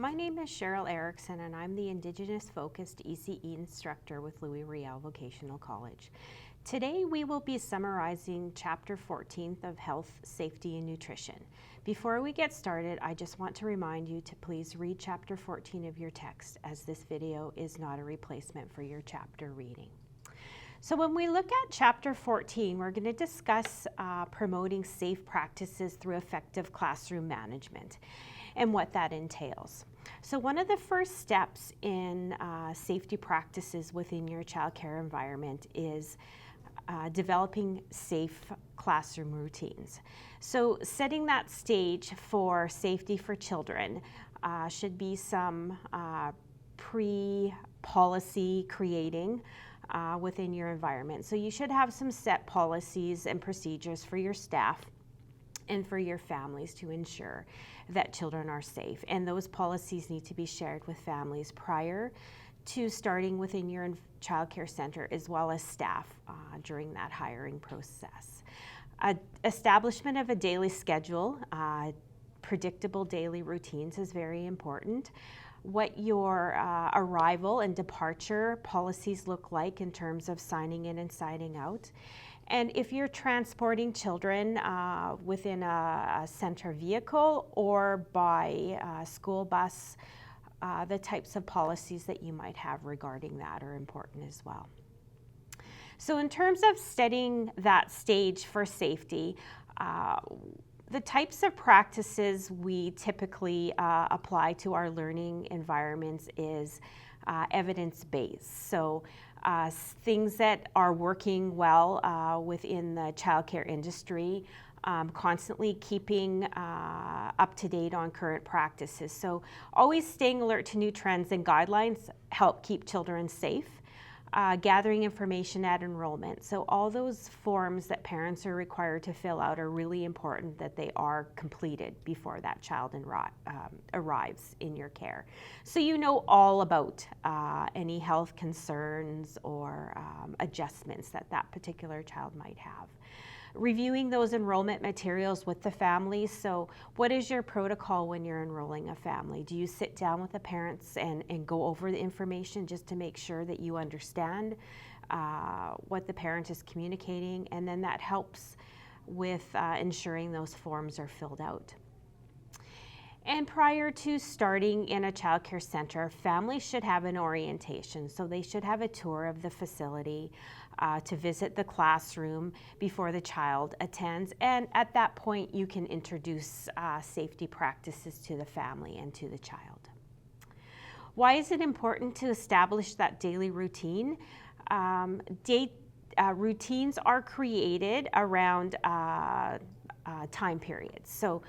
My name is Cheryl Erickson and I'm the Indigenous focused ECE instructor with Louis Riel Vocational College. Today we will be summarizing Chapter 14 of Health, Safety and Nutrition. Before we get started, I just want to remind you to please read Chapter 14 of your text, as this video is not a replacement for your chapter reading. So when we look at Chapter 14, we're going to discuss promoting safe practices through effective classroom management and what that entails. So one of the first steps in safety practices within your childcare environment is developing safe classroom routines. So setting that stage for safety for children should be some pre-policy creating within your environment. So you should have some set policies and procedures for your staff and for your families to ensure that children are safe. And those policies need to be shared with families prior to starting within your childcare center, as well as staff during that hiring process. Establishment of a daily schedule, predictable daily routines is very important. What your arrival and departure policies look like in terms of signing in and signing out. And if you're transporting children within a center vehicle or by school bus, the types of policies that you might have regarding that are important as well. So in terms of setting that stage for safety, the types of practices we typically apply to our learning environments is evidence-based. So things that are working well within the childcare industry, constantly keeping up to date on current practices. So always staying alert to new trends and guidelines help keep children safe. Gathering information at enrollment. So all those forms that parents are required to fill out are really important that they are completed before that child arrives in your care. So you know all about any health concerns or adjustments that that particular child might have. Reviewing those enrollment materials with the family. So what is your protocol when you're enrolling a family? Do you sit down with the parents and go over the information just to make sure that you understand what the parent is communicating? And then that helps with ensuring those forms are filled out. And prior to starting in a childcare center, families should have an orientation. So they should have a tour of the facility, to visit the classroom before the child attends. And at that point, you can introduce safety practices to the family and to the child. Why is it important to establish that daily routine? Routines are created around time periods. So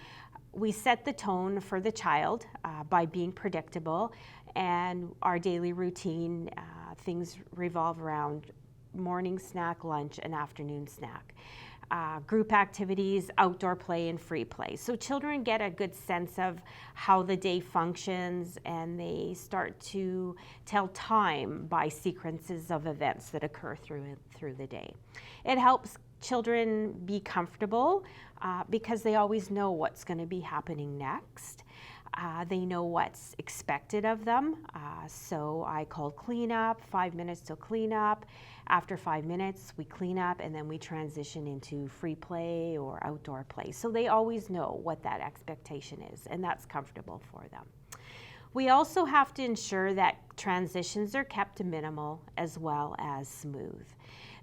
we set the tone for the child by being predictable, and our daily routine, things revolve around morning snack, lunch, and afternoon snack. Group activities, outdoor play, and free play. So children get a good sense of how the day functions, and they start to tell time by sequences of events that occur through the day. It helps children be comfortable because they always know what's going to be happening next. They know what's expected of them. So I call cleanup, 5 minutes till cleanup. After 5 minutes, we clean up and then we transition into free play or outdoor play. So they always know what that expectation is, and that's comfortable for them. We also have to ensure that transitions are kept minimal as well as smooth.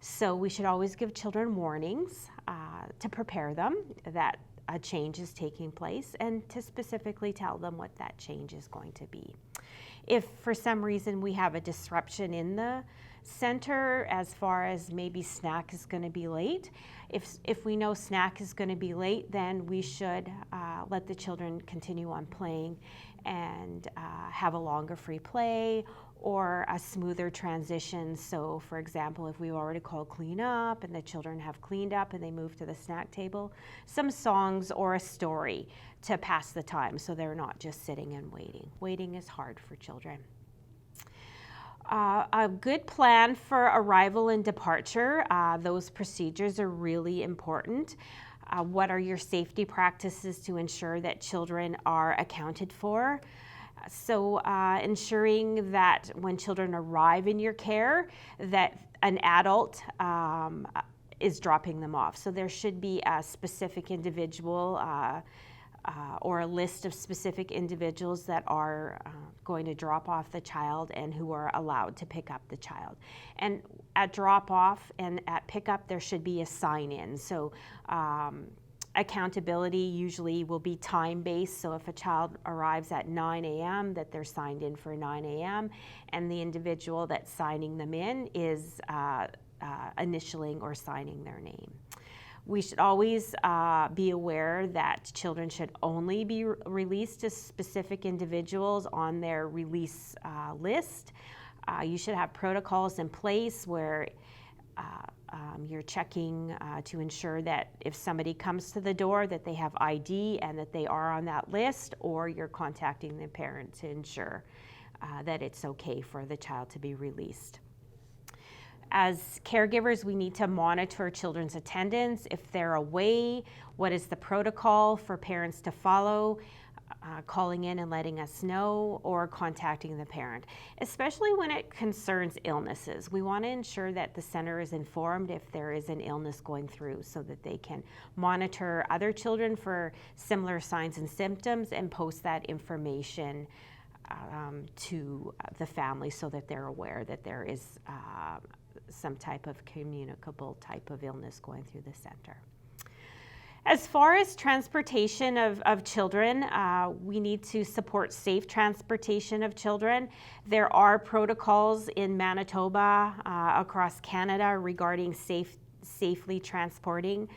So we should always give children warnings to prepare them that a change is taking place, and to specifically tell them what that change is going to be. If for some reason we have a disruption in the center, as far as maybe snack is going to be late, if we know snack is going to be late, then we should let the children continue on playing and have a longer free play or a smoother transition. So for example, if we already called clean up and the children have cleaned up and they move to the snack table, some songs or a story to pass the time so they're not just sitting and waiting. Waiting is hard for children. A good plan for arrival and departure, those procedures are really important. What are your safety practices to ensure that children are accounted for? So ensuring that when children arrive in your care, that an adult is dropping them off. So there should be a specific individual or a list of specific individuals that are going to drop off the child and who are allowed to pick up the child. And at drop off and at pickup, there should be a sign in. So accountability usually will be time-based. So if a child arrives at 9 a.m., that they're signed in for 9 a.m., and the individual that's signing them in is initialing or signing their name. We should always be aware that children should only be released to specific individuals on their release list. You should have protocols in place where you're checking to ensure that if somebody comes to the door that they have ID and that they are on that list, or you're contacting the parent to ensure that it's okay for the child to be released. As caregivers, we need to monitor children's attendance. If they're away, what is the protocol for parents to follow? Calling in and letting us know, or contacting the parent, especially when it concerns illnesses. We want to ensure that the center is informed if there is an illness going through, so that they can monitor other children for similar signs and symptoms and post that information to the family so that they're aware that there is some type of communicable type of illness going through the center. As far as transportation of children, we need to support safe transportation of children. There are protocols in Manitoba, across Canada, regarding safely transporting.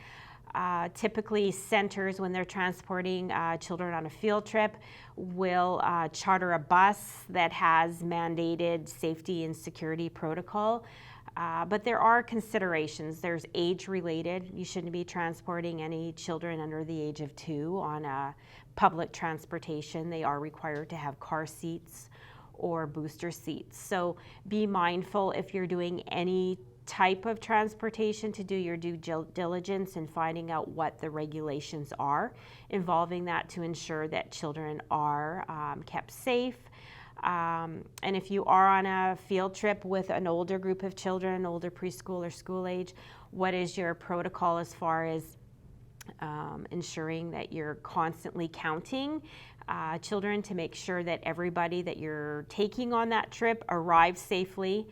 Typically, centers, when they're transporting children on a field trip, will charter a bus that has mandated safety and security protocol. But there are considerations. There's age-related. You shouldn't be transporting any children under the age of 2 on a public transportation. They are required to have car seats or booster seats. So be mindful if you're doing any type of transportation to do your due diligence in finding out what the regulations are involving that, to ensure that children are kept safe. And if you are on a field trip with an older group of children, older preschool or school age, what is your protocol as far as ensuring that you're constantly counting children to make sure that everybody that you're taking on that trip arrives safely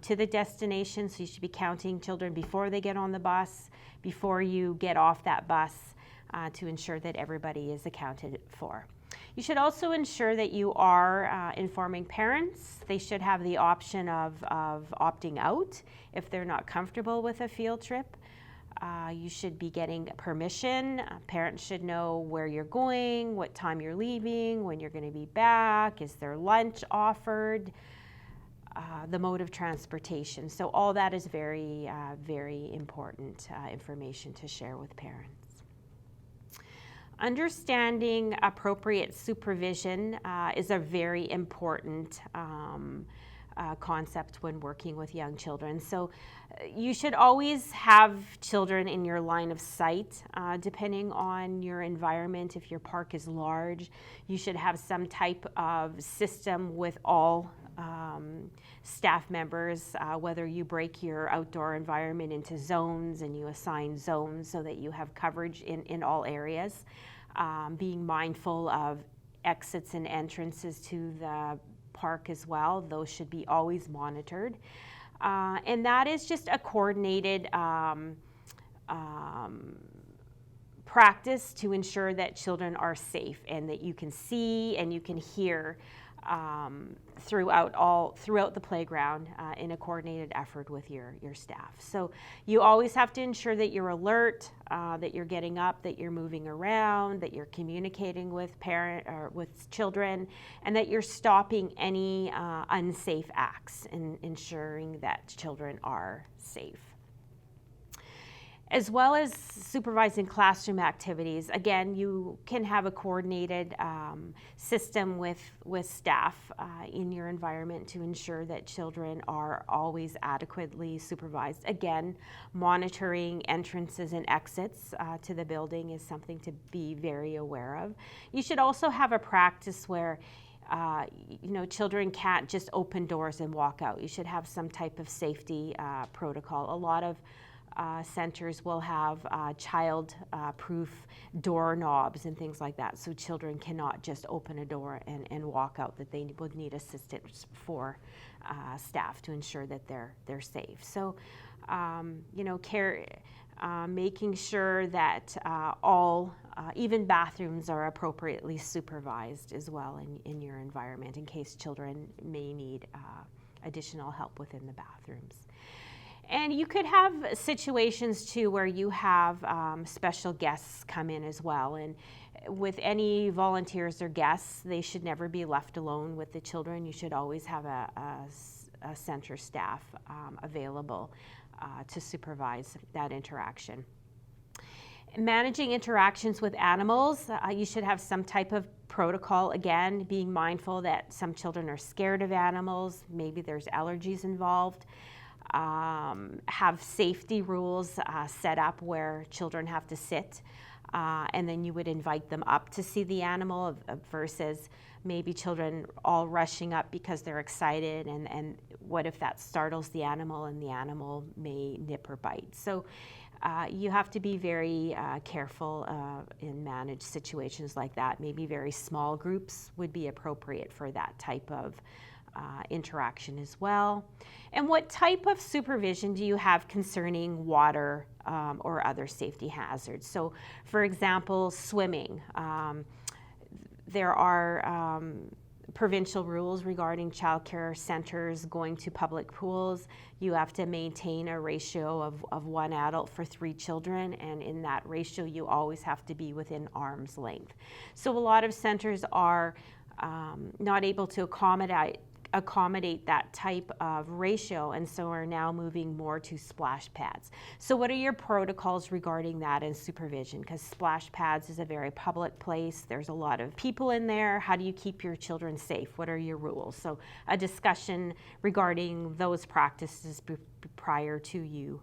to the destination? So you should be counting children before they get on the bus, before you get off that bus, to ensure that everybody is accounted for. You should also ensure that you are informing parents. They should have the option of opting out if they're not comfortable with a field trip. You should be getting permission. Parents should know where you're going, what time you're leaving, when you're going to be back, is there lunch offered, the mode of transportation. So all that is very, very important information to share with parents. Understanding appropriate supervision is a very important concept when working with young children. So you should always have children in your line of sight, depending on your environment. If your park is large, you should have some type of system with all staff members, whether you break your outdoor environment into zones and you assign zones so that you have coverage in all areas. Being mindful of exits and entrances to the park as well. Those should be always monitored. And that is just a coordinated practice to ensure that children are safe and that you can see and you can hear throughout the playground in a coordinated effort with your staff. So you always have to ensure that you're alert, that you're getting up, that you're moving around, that you're communicating with with children, and that you're stopping any unsafe acts and ensuring that children are safe. As well as supervising classroom activities, again, you can have a coordinated system with staff in your environment to ensure that children are always adequately supervised. Again, monitoring entrances and exits to the building is something to be very aware of. You should also have a practice where children can't just open doors and walk out. You should have some type of safety protocol. A lot of centers will have child-proof doorknobs and things like that, so children cannot just open a door and walk out, that they would need assistance for staff to ensure that they're safe. So, making sure that all, even bathrooms, are appropriately supervised as well in your environment, in case children may need additional help within the bathrooms. And you could have situations too where you have special guests come in as well. And with any volunteers or guests, they should never be left alone with the children. You should always have a center staff available to supervise that interaction. Managing interactions with animals, you should have some type of protocol, again, being mindful that some children are scared of animals, maybe there's allergies involved. Have safety rules set up where children have to sit, and then you would invite them up to see the animal versus maybe children all rushing up because they're excited, and what if that startles the animal and the animal may nip or bite. So you have to be very careful and manage situations like that. Maybe very small groups would be appropriate for that type of interaction as well. And what type of supervision do you have concerning water or other safety hazards? So, for example, swimming. There are provincial rules regarding childcare centers going to public pools. You have to maintain a ratio of 1 adult for 3 children, and in that ratio you always have to be within arm's length. So a lot of centers are not able to accommodate that type of ratio, and so are now moving more to splash pads. So what are your protocols regarding that in supervision? Because splash pads is a very public place. There's a lot of people in there. How do you keep your children safe? What are your rules? So a discussion regarding those practices prior to you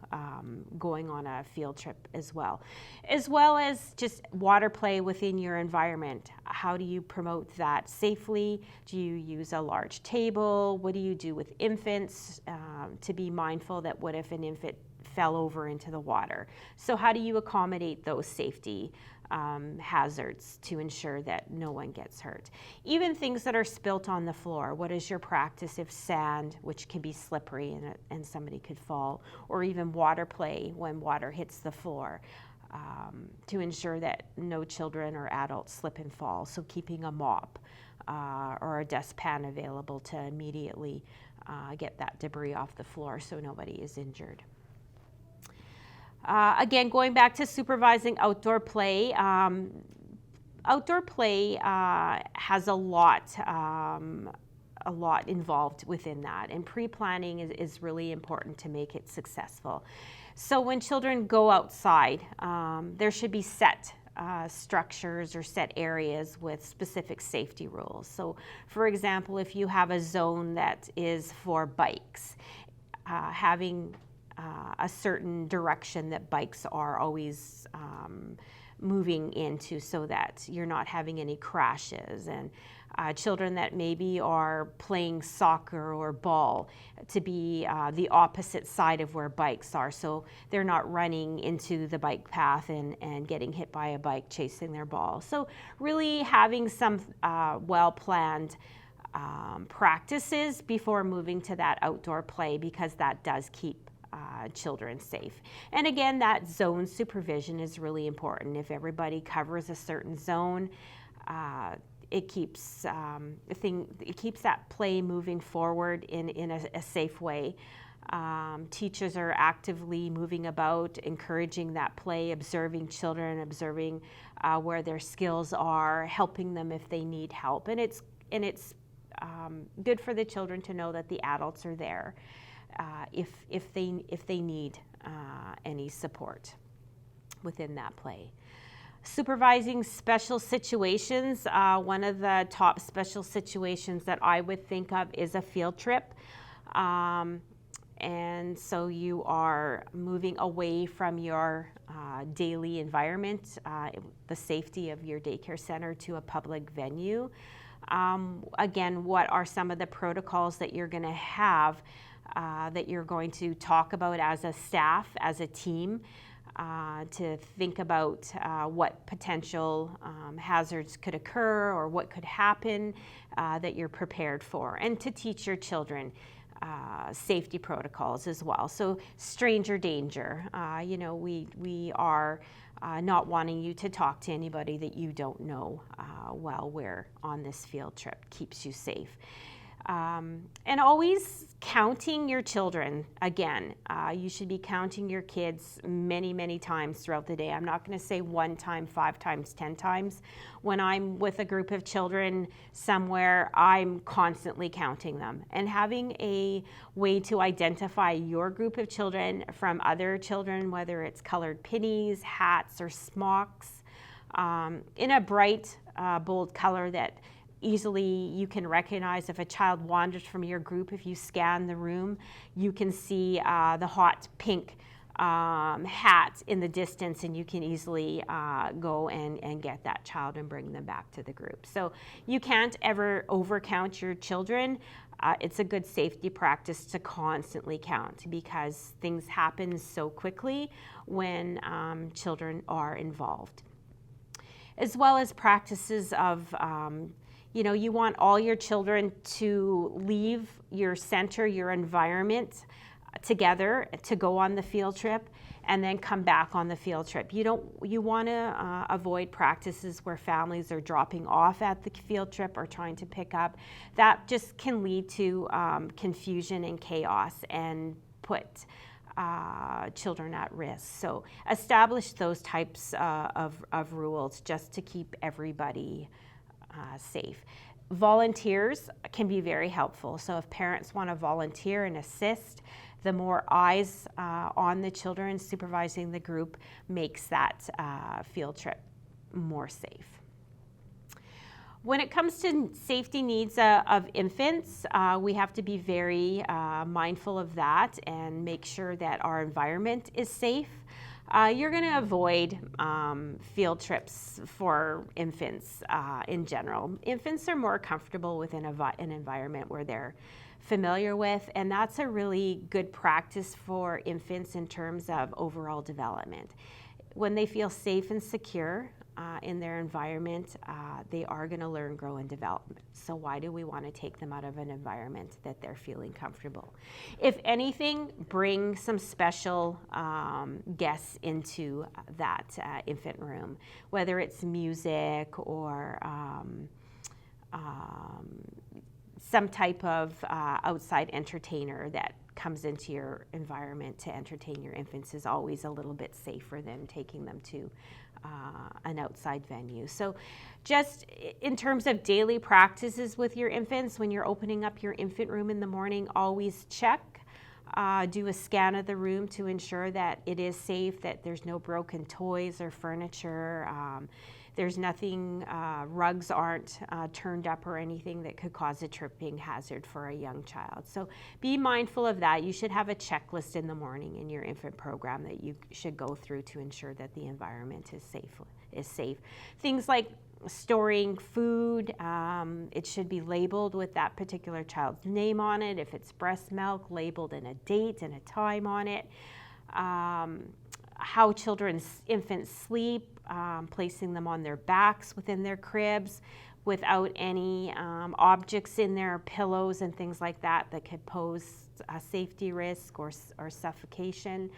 going on a field trip as well as just water play within your environment. How do you promote that safely? Do you use a large table? What do you do with infants to be mindful that what if an infant fell over into the water? So how do you accommodate those safety hazards to ensure that no one gets hurt? Even things that are spilt on the floor. What is your practice if sand, which can be slippery and somebody could fall, or even water play when water hits the floor, to ensure that no children or adults slip and fall? So keeping a mop or a dustpan available to immediately get that debris off the floor so nobody is injured. Again, going back to supervising outdoor play, outdoor play has a lot involved within that, and pre-planning is really important to make it successful. So when children go outside, there should be set structures or set areas with specific safety rules. So for example, if you have a zone that is for bikes, having a certain direction that bikes are always moving into so that you're not having any crashes, and children that maybe are playing soccer or ball to be the opposite side of where bikes are, so they're not running into the bike path and getting hit by a bike chasing their ball. So really having some well-planned practices before moving to that outdoor play, because that does keep children safe. And again, that zone supervision is really important. If everybody covers a certain zone, it keeps that play moving forward in a safe way. Teachers are actively moving about, encouraging that play, observing children, observing where their skills are, helping them if they need help. And it's good for the children to know that the adults are there if they need any support within that play. Supervising special situations. One of the top special situations that I would think of is a field trip. And so you are moving away from your daily environment, the safety of your daycare center, to a public venue. Again, what are some of the protocols that you're going to have, that you're going to talk about as a staff, as a team, to think about what potential hazards could occur or what could happen, that you're prepared for, and to teach your children safety protocols as well. So stranger danger, we are not wanting you to talk to anybody that you don't know while we're on this field trip. Keeps you safe. And always counting your children. Again, you should be counting your kids many, many times throughout the day. I'm not going to say 1 time, 5 times, 10 times. When I'm with a group of children somewhere, I'm constantly counting them. And having a way to identify your group of children from other children, whether it's colored pinnies, hats, or smocks, in a bright, bold color that easily you can recognize. If a child wanders from your group, if you scan the room, you can see the hot pink hat in the distance, and you can easily go and get that child and bring them back to the group. So you can't ever overcount your children. It's a good safety practice to constantly count, because things happen so quickly when children are involved. As well as practices of you want all your children to leave your center, your environment together to go on the field trip, and then come back on the field trip. You want to avoid practices where families are dropping off at the field trip or trying to pick up. That just can lead to confusion and chaos and put children at risk. So establish those types of rules just to keep everybody safe. Volunteers can be very helpful. So if parents want to volunteer and assist, the more eyes on the children supervising the group makes that field trip more safe. When it comes to safety needs of infants, we have to be very mindful of that and make sure that our environment is safe. You're going to avoid field trips for infants in general. Infants are more comfortable within an environment where they're familiar with, and that's a really good practice for infants in terms of overall development. When they feel safe and secure in their environment, they are going to learn, grow, and develop. So why do we want to take them out of an environment that they're feeling comfortable? If anything, bring some special guests into that infant room, whether it's music or some type of outside entertainer that comes into your environment to entertain your infants is always a little bit safer than taking them to an outside venue. So just in terms of daily practices with your infants, when you're opening up your infant room in the morning, always check, do a scan of the room to ensure that it is safe, that there's no broken toys or furniture, there's nothing, rugs aren't turned up or anything that could cause a tripping hazard for a young child. So be mindful of that. You should have a checklist in the morning in your infant program that you should go through to ensure that the environment is safe. Things like storing food, it should be labeled with that particular child's name on it. If it's breast milk, labeled and a date and a time on it. How infants sleep, placing them on their backs within their cribs without any objects in their pillows and things like that that could pose a safety risk or suffocation.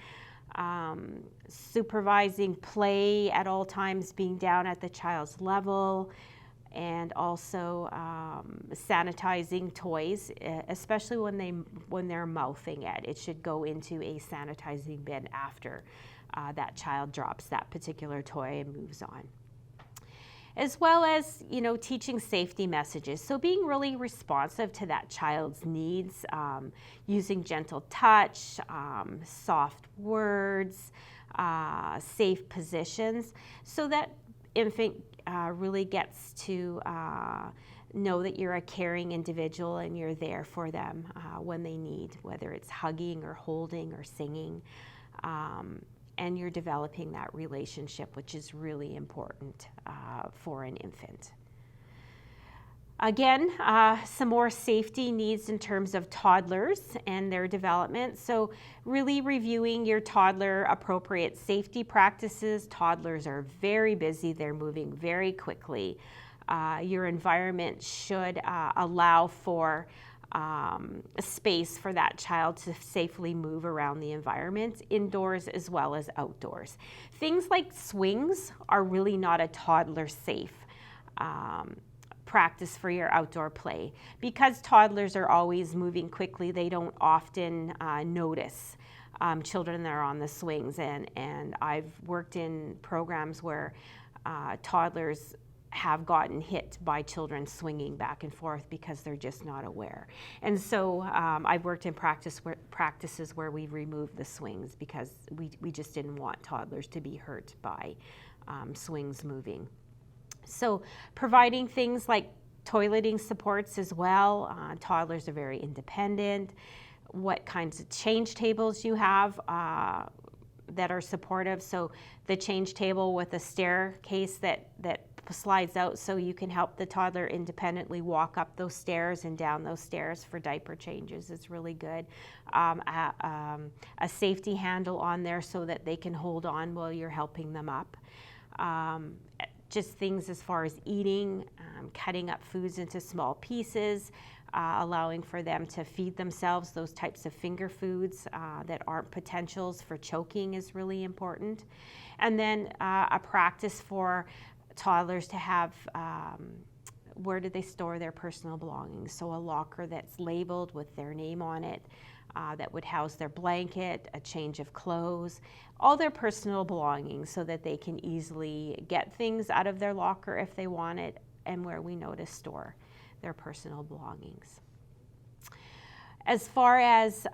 Supervising play at all times, being down at the child's level, and also sanitizing toys, especially when they're mouthing it. It should go into a sanitizing bin after that child drops that particular toy and moves on. As well as, teaching safety messages. So being really responsive to that child's needs, using gentle touch, soft words, safe positions, so that infant really gets to know that you're a caring individual and you're there for them when they need, whether it's hugging or holding or singing. And you're developing that relationship, which is really important for an infant. Again, some more safety needs in terms of toddlers and their development. So really reviewing your toddler appropriate safety practices. Toddlers are very busy. They're moving very quickly. Your environment should allow for a space for that child to safely move around the environment, indoors as well as outdoors. Things like swings are really not a toddler safe practice for your outdoor play. Because toddlers are always moving quickly, they don't often notice children that are on the swings. And I've worked in programs where toddlers have gotten hit by children swinging back and forth because they're just not aware. And so I've worked in practices where we removed the swings because we just didn't want toddlers to be hurt by swings moving. So providing things like toileting supports as well. Toddlers are very independent. What kinds of change tables you have that are supportive. So the change table with a staircase that slides out so you can help the toddler independently walk up those stairs and down those stairs for diaper changes is really good. A safety handle on there so that they can hold on while you're helping them up. Just things as far as eating, cutting up foods into small pieces, allowing for them to feed themselves. Those types of finger foods that aren't potentials for choking is really important. And then a practice for toddlers to have where do they store their personal belongings. So a locker that's labeled with their name on it, that would house their blanket, a change of clothes, all their personal belongings so that they can easily get things out of their locker if they want it, and where we know to store their personal belongings. As far as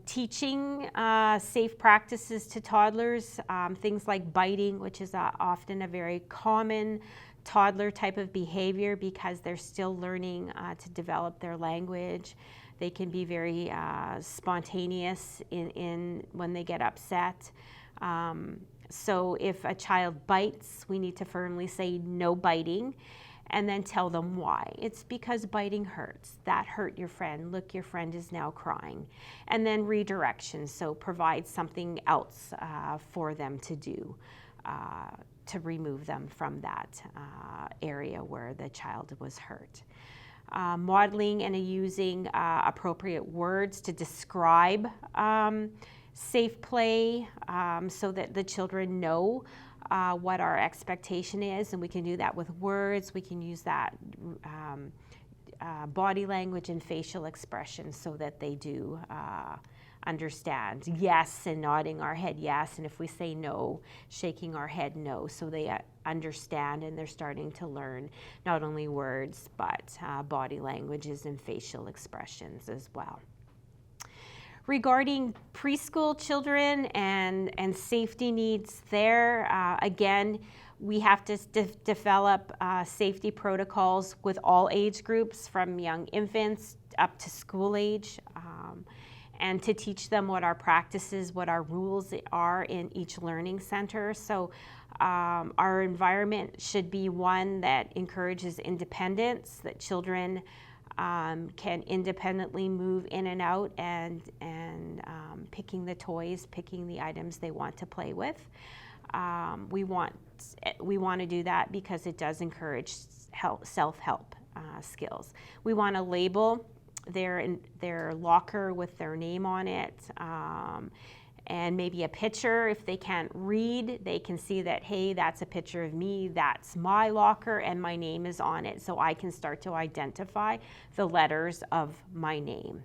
teaching safe practices to toddlers, things like biting, which is often a very common toddler type of behavior because they're still learning to develop their language. They can be very spontaneous in when they get upset. So if a child bites, we need to firmly say no biting and then tell them why. It's because biting hurts. That hurt your friend. Look, your friend is now crying. And then redirection. So provide something else for them to do to remove them from that area where the child was hurt. Modeling and using appropriate words to describe safe play so that the children know what our expectation is, and we can do that with words. We can use that body language and facial expression so that they do understand. Yes, and nodding our head yes, and if we say no, shaking our head no, so they understand and they're starting to learn not only words but body languages and facial expressions as well. Regarding preschool children and safety needs there, again, we have to develop safety protocols with all age groups from young infants up to school age, and to teach them what our practices, what our rules are in each learning center. So our environment should be one that encourages independence, that children can independently move in and out and picking the toys, picking the items they want to play with. We want to do that because it does encourage self-help skills. We want to label their locker with their name on it, and maybe a picture. If they can't read, they can see that, hey, that's a picture of me, that's my locker, and my name is on it, so I can start to identify the letters of my name.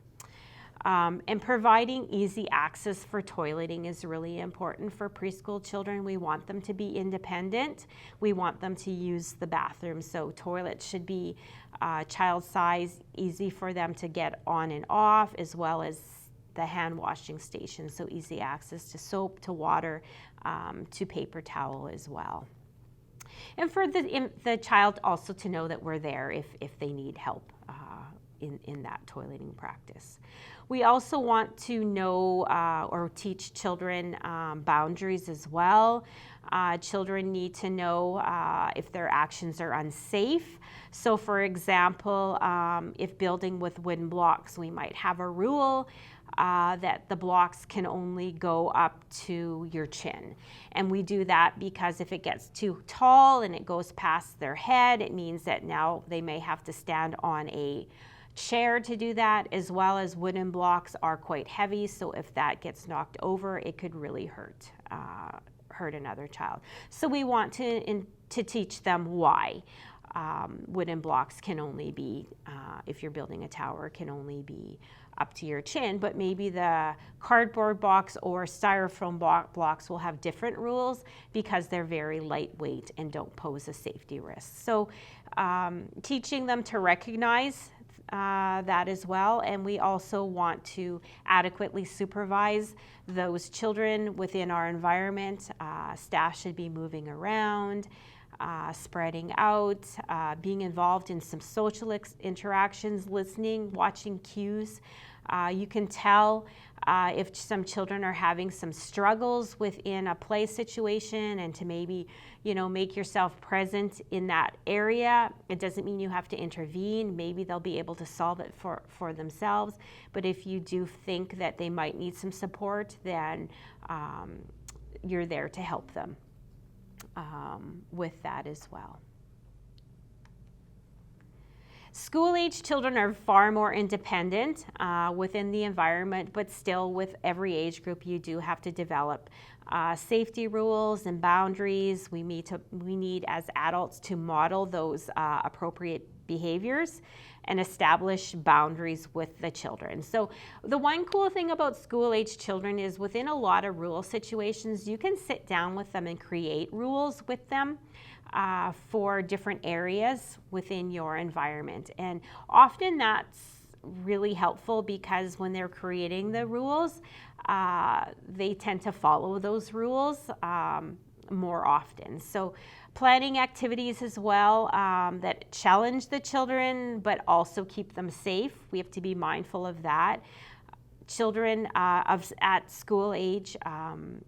And providing easy access for toileting is really important for preschool children. We want them to be independent. We want them to use the bathroom. So toilets should be child size, easy for them to get on and off, as well as the hand washing station. So easy access to soap, to water, to paper towel as well. And for the child also to know that we're there if they need help in that toileting practice. We also want to know or teach children boundaries as well. Children need to know if their actions are unsafe. So for example, if building with wooden blocks, we might have a rule that the blocks can only go up to your chin. And we do that because if it gets too tall and it goes past their head, it means that now they may have to stand on a chair to do that, as well as wooden blocks are quite heavy. So if that gets knocked over, it could really hurt another child. So we want to teach them why wooden blocks can only be, if you're building a tower, can only be up to your chin, but maybe the cardboard box or styrofoam blocks will have different rules because they're very lightweight and don't pose a safety risk. So teaching them to recognize that as well, and we also want to adequately supervise those children within our environment. Staff should be moving around, spreading out, being involved in some social interactions, listening, watching cues. You can tell if some children are having some struggles within a play situation, and to maybe, make yourself present in that area. It doesn't mean you have to intervene. Maybe they'll be able to solve it for themselves. But if you do think that they might need some support, then you're there to help them with that as well. School-age children are far more independent within the environment, but still with every age group you do have to develop safety rules and boundaries. We need as adults to model those appropriate behaviors and establish boundaries with the children. So the one cool thing about school-age children is within a lot of rule situations, you can sit down with them and create rules with them for different areas within your environment. And often that's really helpful because when they're creating the rules, they tend to follow those rules more often. So planning activities as well that challenge the children but also keep them safe. We have to be mindful of that. Children at school age,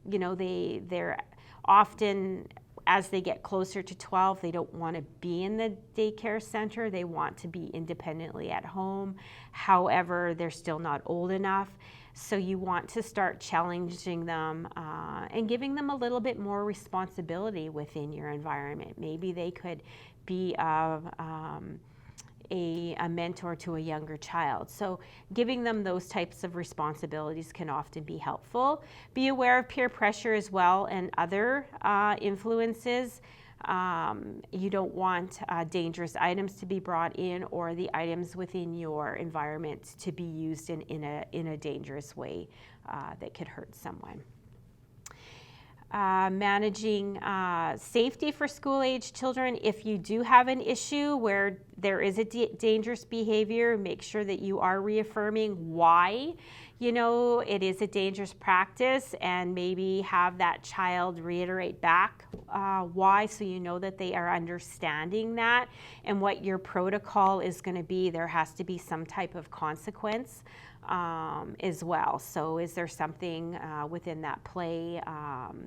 they're often, as they get closer to 12, they don't want to be in the daycare center. They want to be independently at home. However, they're still not old enough. So you want to start challenging them and giving them a little bit more responsibility within your environment. Maybe they could be a mentor to a younger child. So giving them those types of responsibilities can often be helpful. Be aware of peer pressure as well and other influences. You don't want dangerous items to be brought in or the items within your environment to be used in a dangerous way that could hurt someone. Managing safety for school-age children. If you do have an issue where there is a dangerous behavior, make sure that you are reaffirming why it is a dangerous practice, and maybe have that child reiterate back why, so you know that they are understanding that and what your protocol is going to be. There has to be some type of consequence as well. So is there something within that play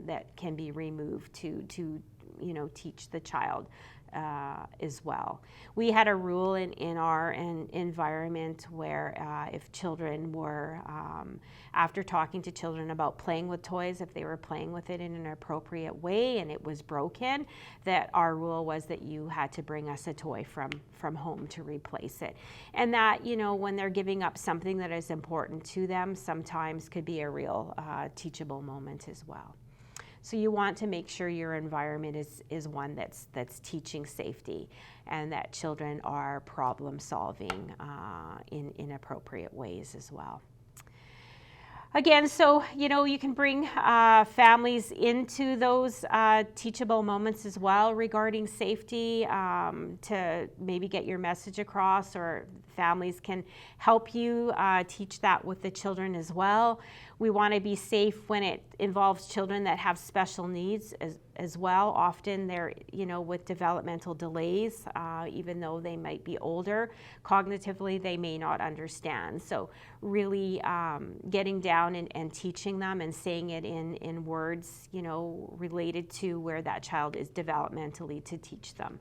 that can be removed to teach the child as well. We had a rule in our environment where if children were, after talking to children about playing with toys, if they were playing with it in an appropriate way and it was broken, that our rule was that you had to bring us a toy from home to replace it. And that, when they're giving up something that is important to them, sometimes could be a real teachable moment as well. So you want to make sure your environment is one that's teaching safety and that children are problem solving in appropriate ways as well. Again, so, you can bring families into those teachable moments as well regarding safety to maybe get your message across, or families can help you teach that with the children as well. We want to be safe when it involves children that have special needs as well. Often they're, with developmental delays, even though they might be older, cognitively they may not understand. So really getting down and teaching them and saying it in words, related to where that child is developmentally, to teach them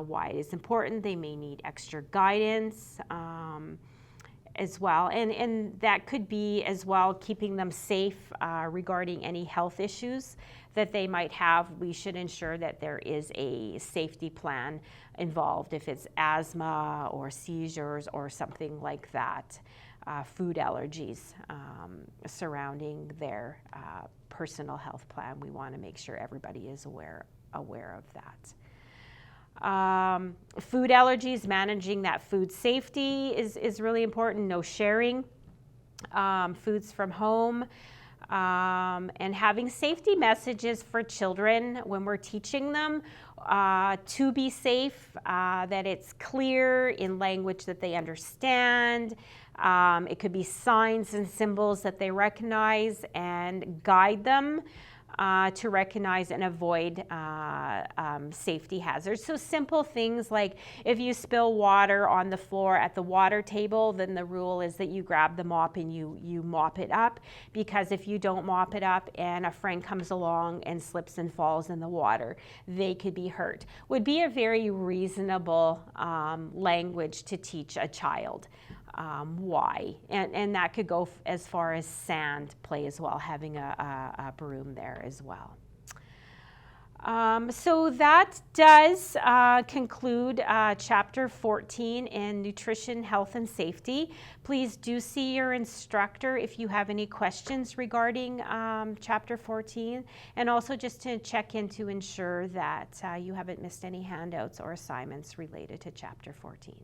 why it is important. They may need extra guidance as well. And that could be as well keeping them safe regarding any health issues that they might have. We should ensure that there is a safety plan involved if it's asthma or seizures or something like that. Food allergies surrounding their personal health plan. We want to make sure everybody is aware of that. Food allergies, managing that food safety is really important. No sharing foods from home, and having safety messages for children when we're teaching them to be safe, that it's clear in language that they understand. It could be signs and symbols that they recognize, and guide them to recognize and avoid safety hazards. So simple things like if you spill water on the floor at the water table, then the rule is that you grab the mop and you mop it up, because if you don't mop it up and a friend comes along and slips and falls in the water, they could be hurt. Would be a very reasonable language to teach a child. Why, and that could go as far as sand play as well, having a broom there as well. So that does conclude Chapter 14 in Nutrition, Health, and Safety. Please do see your instructor if you have any questions regarding Chapter 14, and also just to check in to ensure that you haven't missed any handouts or assignments related to Chapter 14.